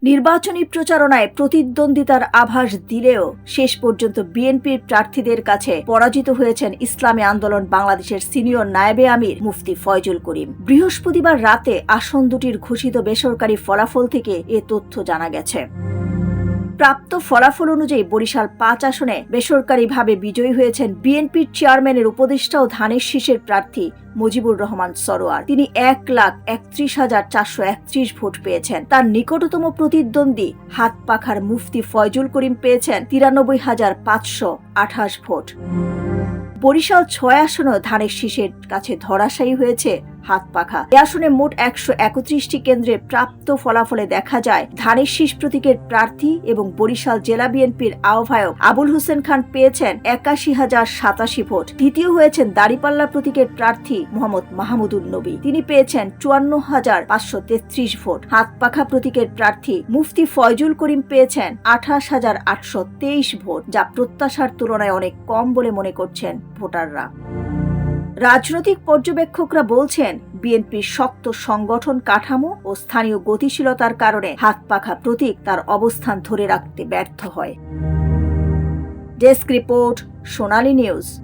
নির্বাচনী প্রচারণায় প্রতিদ্বন্দ্বিতার আভাস দিলেও শেষ পর্যন্ত বিএনপির প্রার্থীদের কাছে পরাজিত হয়েছেন ইসলামী আন্দোলন বাংলাদেশের সিনিয়র নায়েবে আমির মুফতি ফয়জুল করিম। বৃহস্পতিবার রাতে আসন দুটির ঘোষিত বেসরকারি ফলাফল থেকে এ তথ্য জানা গেছে। প্রাপ্ত ফলাফল অনুযায়ী বরিশাল ৫ আসনে বেসরকারিভাবে বিজয়ী হয়েছেন বিএনপির চেয়ারম্যানের উপদেষ্টা ও ধানের শীষের প্রার্থী মুজিবুর রহমান সরোয়ার। তিনি ১,৩১,৪৩১ ভোট পেয়েছেন। তার নিকটতম প্রতিদ্বন্দ্বী হাতপাখার মুফতি ফয়জুল করিম পেয়েছেন ৯৩,৫২৮ ভোট। বরিশাল ৬ আসনেও ধানের শীষের কাছে ধরাশায়ী হয়েছে হাতপাখা। এ আসনে মোট ১৩১টি কেন্দ্রে প্রাপ্ত ফলাফলে দেখা যায় ধানের শীষ প্রতীকের প্রার্থী এবং বরিশাল জেলা বিএনপির আহ্বায়ক আবুল হোসেন খান পেয়েছেন ৮১,০৮৭ ভোট। দ্বিতীয় হয়েছেন দাঁড়িপাল্লা প্রতীকের প্রার্থী মোহাম্মদ মাহমুদুল নবী। তিনি পেয়েছেন ৫৪,৫৩৩ ভোট। হাতপাখা প্রতীকের প্রার্থী মুফতি ফয়জুল করিম পেয়েছেন ২৮,৮২৩ ভোট, যা প্রত্যাশার তুলনায় অনেক কম বলে মনে করছেন ভোটাররা। রাজনৈতিক পর্যবেক্ষকরা বলছেন বিএনপির শক্ত সংগঠন কাঠামো ও স্থানীয় গতিশীলতার কারণে হাতপাখা প্রতীক তার অবস্থান ধরে রাখতে ব্যর্থ হয়। ডেস্ক রিপোর্ট, সোনালী নিউজ।